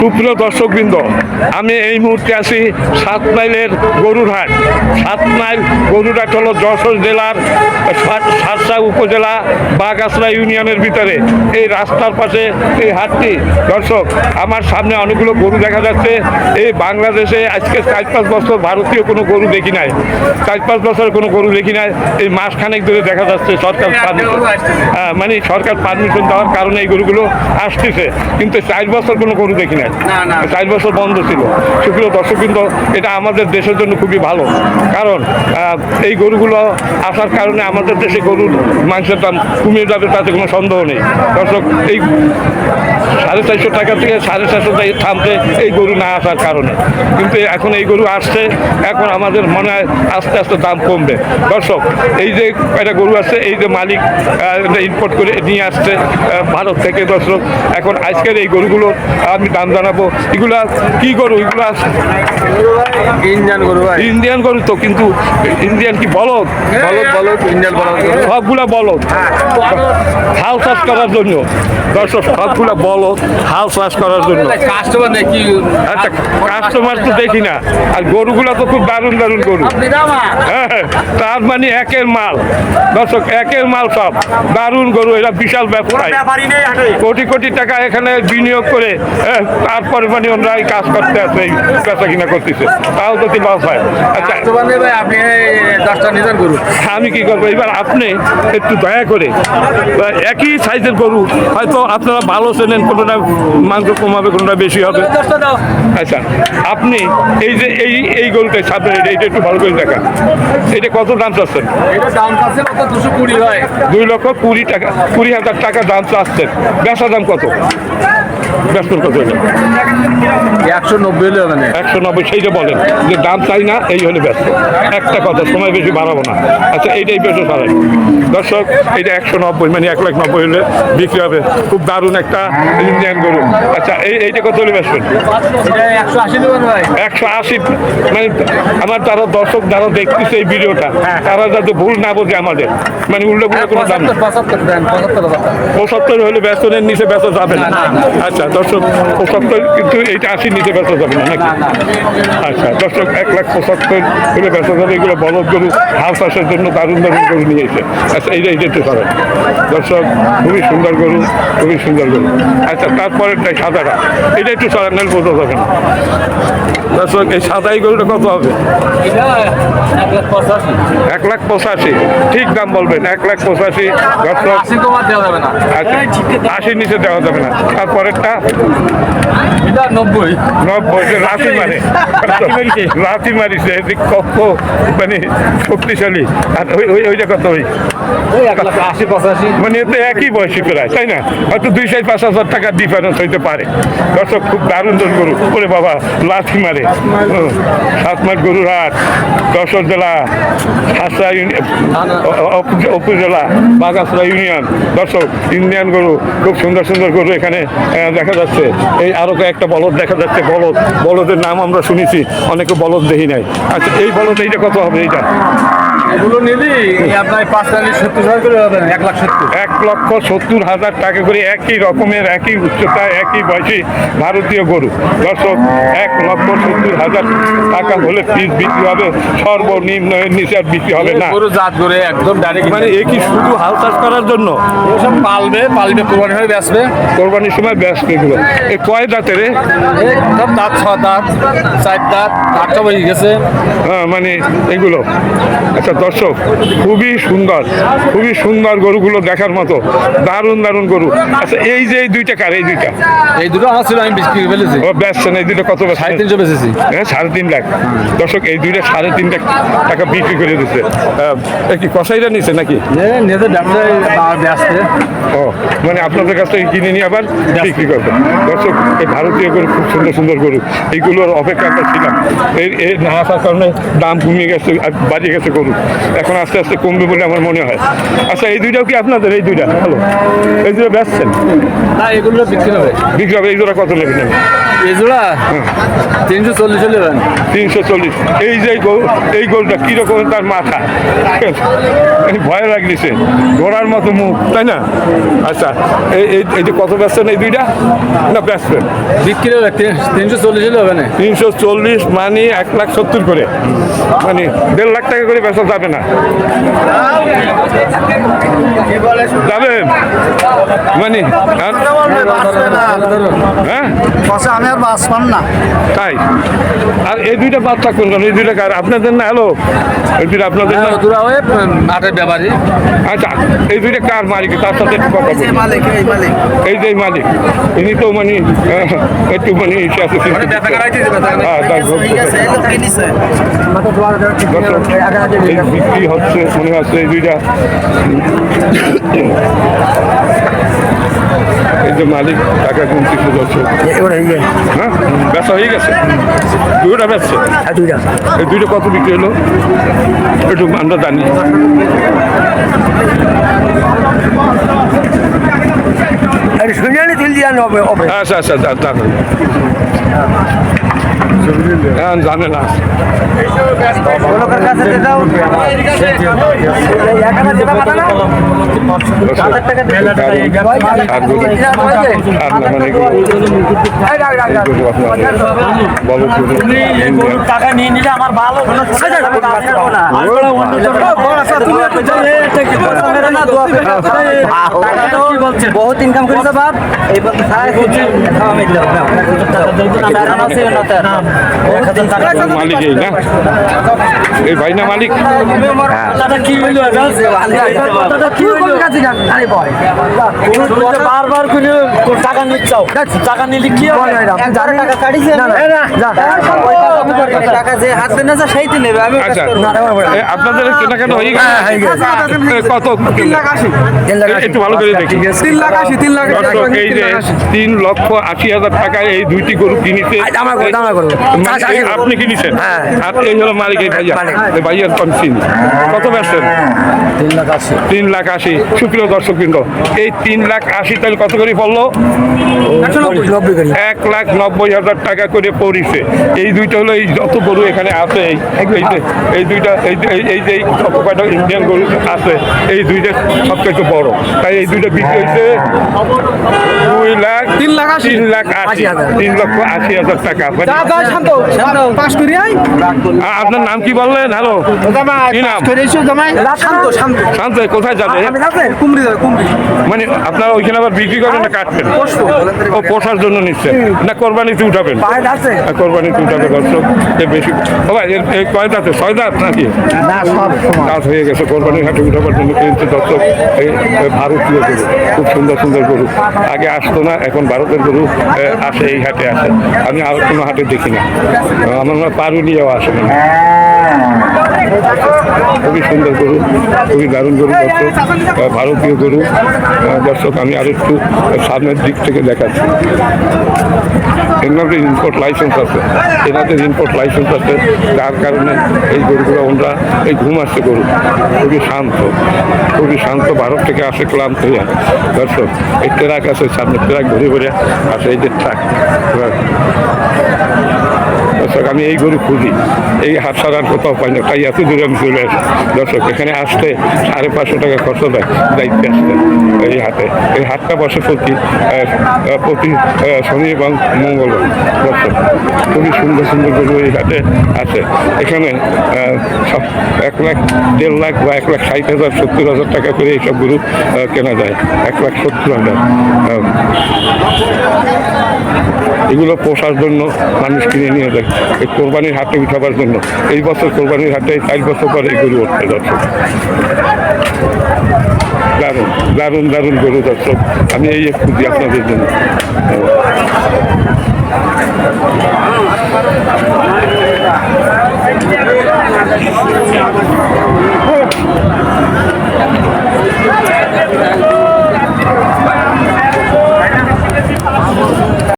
সুপ্রিয় দর্শকবৃন্দ, আমি এই মুহূর্তে আছি 7 মাইলের গরুর হাট। 7 মাইল গরুর হাট হলো যশোর জেলার সারসা উপজেলা বাগাসরা ইউনিয়নের ভিতরে। এই রাস্তার পাশে এই হাটটি। দর্শক, আমার সামনে অনেকগুলো গরু দেখা যাচ্ছে। এই বাংলাদেশে আজকে 4-5 বছর ভারতীয় কোনো গরু দেখি নাই। 4-5 বছরের কোনো গরু দেখি নাই। এই মাসখানেক ধরে দেখা যাচ্ছে সরকার মানে সরকার পারমিশন দেওয়ার কারণে এই গরুগুলো আসতেছে, কিন্তু 4 বছর কোনো গরু দেখি নাই। 4 বছর বন্ধ ছিল। সুপ্রিয় দর্শকবৃন্দ, এটা আমাদের দেশের জন্য খুবই ভালো, কারণ এই গরুগুলো আসার কারণে আমাদের দেশে গরুর মাংসের দাম কমে যাবে, তাতে কোনো সন্দেহ নেই। দর্শক, এই 450 টাকা থেকে 450 থামতে এই গরু না আসার কারণে, কিন্তু এখন এই গরু আসছে। এখন আমাদের মনে হয় আস্তে আস্তে দাম কমবে। দর্শক, এই যে একটা গরু আছে, এই যে মালিক ইম্পোর্ট করে নিয়ে আসছে ভারত থেকে। দর্শক, এখন আজকের এই গরুগুলো আমি দাম জানাবো। এগুলা কি গরু? এগুলা ইন্ডিয়ান গরু ভাই। ইন্ডিয়ান গরু তো, কিন্তু ইন্ডিয়ান কি বলদ? বলদ ইন্ডিয়ান বলদ সবগুলা বলদ, হাল চাষ করার জন্য। দর্শক, সবগুলা বলদ হাল চাষ করার জন্য। কাস্টমার দেখি আচ্ছা, কাস্টমার তো দেখি না। আর গরুগুলা তো খুব দারুণ দারুণ গরু। হ্যাঁ, তার মানে একের মাল। দর্শক, একের মাল সব দারুণ গরু। এরা বিশাল ব্যবসায় কোটি কোটি টাকা এখানে বিনিয়োগ করে তারপরে মানে ওনারা এই কাজ করতে আছে, এই বেচা কিনা করতেছে, তাও যদি লস হয়। আচ্ছা, আপনি 10টা নিতেন গরু, আমি কি করবো এবার? আপনি একটু দয়া করে, একই সাইজের গরু হয়তো আপনারা ভালো চেনেন, কোনোটা মাংস কমাবে, কোনোটা বেশি হবে। আচ্ছা, আপনি এই যে এই গরুটা সামনে, এইটা একটু ভালো করে দেখা। এটা কত দাম চাচ্ছেন? এটা দাম আছে কত? 220 হয়। 2,20,000 টাকা, 20,000 টাকা দাম চাচ্ছেন। বেচা দাম কত? বেচন কত? 190 হলে হবে না। 190। সেইটা বলেন যে দাম চাই না, এই হলে ব্যস্ত। একটা কথা, সময় বেশি বাড়াবো না। আচ্ছা, এইটাই বেশি সারাই। দর্শক, এইটা 190, মানে 1,90,000 হলে বিক্রি হবে। খুব দারুণ একটা ইন্ডিয়ান গরু। আচ্ছা, এইটা কত হলে বেচবেন? এটা 180 দেবেন ভাই। 180। মানে আমার যারা দর্শক যারা দেখতেছে এই ভিডিওটা, তারা যাতে ভুল না বোঝে আমাদের, মানে উল্টো পুল্টো কোনো দাম না। 75 দেন, 75 হলে বেচনের নিচে বেচা যাবে না। আচ্ছা দর্শক, 75, কিন্তু এইটা 80 নিচে বেচা যাবে না নাকি? আচ্ছা দর্শক, 1,75,000 হলে বেচা যাবে। এগুলো বলদ গরু, হাল চাষের জন্য দারুণ দারুণ গরু নিয়ে এসে। আচ্ছা, এইটা একটু করেন। দর্শক, খুবই সুন্দর গরু, খুবই সুন্দর গরু। আচ্ছা, তারপরেরটাই সাদাটা, এটা একটু সরান, নাহলে বোঝা যাবে না। দর্শক, এই সাদা এই গরুটা কত হবে? এটা 185। 1,85,000। ঠিক দাম বলবেন, 1,85,000। দর্শক, 80 কমা দেওয়া যাবে না। আচ্ছা, 80 নিচে দেওয়া যাবে না। তারপরেরটা এটা 90। 90। রাতি মারে, রাতি মারিছে, কত মানে শক্তিশালী। আর ওইটা কত? ওই 180 85। মানে এতে একই বয়সী প্রায়, তাই না? হয়তো 2,000-5,000 টাকার ডিফারেন্স হইতে পারে। দর্শক, খুব দারুণ দারুণ গরু। ওরে বাবা, লাথি মারে। 7 মাইল গরুর হাট, যশোর জেলা সারসা উপজেলা বাগাসরা ইউনিয়ন। দর্শক, ইন্ডিয়ান গরু, খুব সুন্দর সুন্দর গরু এখানে দেখা যাচ্ছে। এই আরো কয়েকটা বলদ দেখা যাচ্ছে। বলদের নাম আমরা শুনেছি, অনেকে বলদ দেখি নাই। আচ্ছা, এই বলদ এইটা কত হবে? এইটা এগুলো নিলি আপনার 5,70,000 করে হবে। 1,70,000। 1,70,000 টাকা করে, একই রকমের, একই উচ্চতা, একই বয়সী ভারতীয় গরু। দর্শক, 1,70,000 টাকা হলে পিস বিক্রি হবে, সর্বনিম্ন। এর নিচে আর বিক্রি হবে না। গরু জাত করে একদম ডাইরেক্ট, মানে এ কি শুধু হাল চাষ করার জন্য? সব পালবে কোরবানি হয়ে বেচবে। কোরবানির সময় ব্যস্ত এগুলো। এ কয় দাঁতের? সব দাঁত, 6 দাঁত, 4 দাঁত, 8টা বেজে গেছে। হ্যাঁ, মানে এগুলো। আচ্ছা দর্শক, খুবই সুন্দর, খুবই সুন্দর গরুগুলো দেখার মতো, দারুণ দারুণ গরু। আচ্ছা, এই যে এই দুইটা কার? এই দুইটা, এই দুটো আমার ছিল, আমি বিক্রি করে ফেলেছি। ও বেচছেন? এই দুটো কত? 350 বেচেছি। হ্যাঁ, 3.5 লাখ। দর্শক, এই দুইটা 3.5 লাখ টাকা বিক্রি করে দিচ্ছে। কি কসাইরা নিচ্ছে নাকি? নিজের ব্যবসায় ব্যস্ত। ও, মানে আপনাদের কাছ থেকে কিনে নিয়ে আবার বিক্রি করবে। দর্শক, এই ভারতীয় গরু, খুব সুন্দর সুন্দর গরু। এইগুলোর অপেক্ষা আমরা ছিলাম। এই না আসার কারণে দাম কমিয়ে গেছে, আর বাড়িয়ে গেছে গরু। এখন আস্তে আস্তে কমবে বলে আমার মনে হয়। আচ্ছা, এই দুইটাও কি আপনাদের? এই দুইটা হ্যালো, এই দুটো বেচছেন? না এগুলো বিক্রি হবে। বিক্রি হবে। এই জোড়া কত নেবেন? এই জোড়া 340 নেবেন। 340। এই যে এই গরুটা কীরকম তার মাথা, ভয় লাগছে, ঘোড়ার মতো মুখ, তাই না? আচ্ছা, এই যে কত বেচছেন এই দুইটা? না বেচবেন? বিক্রি হবে 340 হবে না। 340 মানে 1,70,000 করে, মানে 1.5 লাখ টাকা করে বেচা যাবে না? যাবে মানে? হ্যাঁ, আমি আর বাস পান না। তাই? আর এই দুইটা বাচ্চা কোনজন? এই দুইটা কার? আপনাদের না? হ্যালো, এই দুইটা আপনাদের না? দুরা হয়ে মাঠের ব্যাপারী। আচ্ছা, এই দুইটা কার মালিক? তার সাথে একটু কথা বলি। মালিক এই মালিক এই যে মালিক, ইনি তো মানে একটু মানে ইসে আছে কিন্তু। হ্যাঁ, তার ঘর ঠিক আছে, এই লোক কিনেছে। এই বিক্রি হচ্ছে মনে হচ্ছে এই দুইটা। এই যে মালিক টাকা গুনতেছে দর্শক। হ্যাঁ, ব্যবসা হয়ে গেছে? দুইটা ব্যবসা? এই দুইটা কত বিক্রি হলো একটু আমরা জানি। আচ্ছা আচ্ছা, জানে না। টাকা নিয়ে নিলে আমার ভালো বহুত ইনকাম করেছে বাপ মালিক এই না? এই ভাই না মালিক? বারবার টাকা নিচ্ছাও, টাকা নিলে কি টাকা যে হাসবে না সেই তো নেবে। আমি আচ্ছা, আপনাদের কেনাকাটা হয়ে গেছে? কত? 3,80,000। একটু ভালো করে দেখি। 3,80,000, 3,80,000। দর্শক, এই যে 3,80,000 টাকায় এই দুইটি গরু কিনেছে। আপনি কিনেছেন? আর এই হলো মালিক, এই ভাইয়া। এই ভাইয়ার কনসিন কত বেচছেন? 3,80,000। সুপ্রিয় দর্শক বৃন্দ, এই 3,80,000 তাহলে কত করে পড়লো? 1,90,000 টাকা করে পড়িছে। এই দুইটা হলো এই যত গরু এখানে আছে, এই দুইটা এই যে যত কয়টা ইন্ডিয়ান গরু আছে, এই দুইটা সবচেয়ে বড়। তাই এই দুইটা বিক্রি হয়েছে 3,80,000 টাকা। আপনার নাম কি বললেন? হ্যালো, কি নাম? শান্ত। কোথায় যাবে? মানে আপনারা ওইখানে আবার বিক্রি করবেন না কাটবেন? ও পোষার জন্য নিচ্ছেন না কোরবানিতে উঠাবেন? কোরবানিতে উঠাবে দর্শক। বেশি বাবা কয় দাঁতে? 6 দাঁত নাকি? দাঁত হয়ে গেছে। কোরবানির হাটে উঠাবার জন্য কিনছে দর্শক। এই ভারতীয় গরু, খুব সুন্দর সুন্দর গরু। আগে আসতো না, এখন ভারতের গরু আসে, এই হাটে আসে। আমি আর কোনো হাটে দেখি না। আমার মনে হয় পারুলিয়াও আসে না। খুবই সুন্দর গরু, খুবই দারুণ গরু দর্শক, ভারতীয় গরু দর্শক। আমি আর একটু সামনের দিক থেকে দেখাচ্ছি। এনাদের ইম্পোর্ট লাইসেন্স আছে, যার কারণে এই গরুগুলো ওরা এই ঘুম আসছে গরু। খুবই শান্ত, ভারত থেকে আসে ক্লান্ত হইয়া দর্শক। এই ট্রাক আছে, সামনে ট্রাক ঘুরে ঘুরে আসে, এই যে ট্রাক। দর্শক, আমি এই গরু খুঁজি, এই হাট ছাড়ার কোথাও পাই না, তাই এত দূরে আমি চলে আসি দর্শক। এখানে আসতে 550 টাকা খরচ দেয় দায়িত্বে আসতে এই হাটে। এই হাটটা বসে প্রতি শনি এবং মঙ্গলবার দর্শক। খুবই সুন্দর সুন্দর গরু এই হাটে আছে। এখানে সব 1 লাখ, 1.5 লাখ বা 1,60,000, 70,000 টাকা করে এইসব গরু কেনা যায়। 1,70,000। এগুলো পোষার জন্য মানুষ কিনে নিয়ে যায়, এই কোরবানির হাটে উঠাবার জন্য। এই বছর কোরবানির হাটে 4 বছর পরে এই গরু উঠতে যাচ্ছে। দারুণ গরু দর্শক। আমি এই খুঁজি আপনাদের জন্য।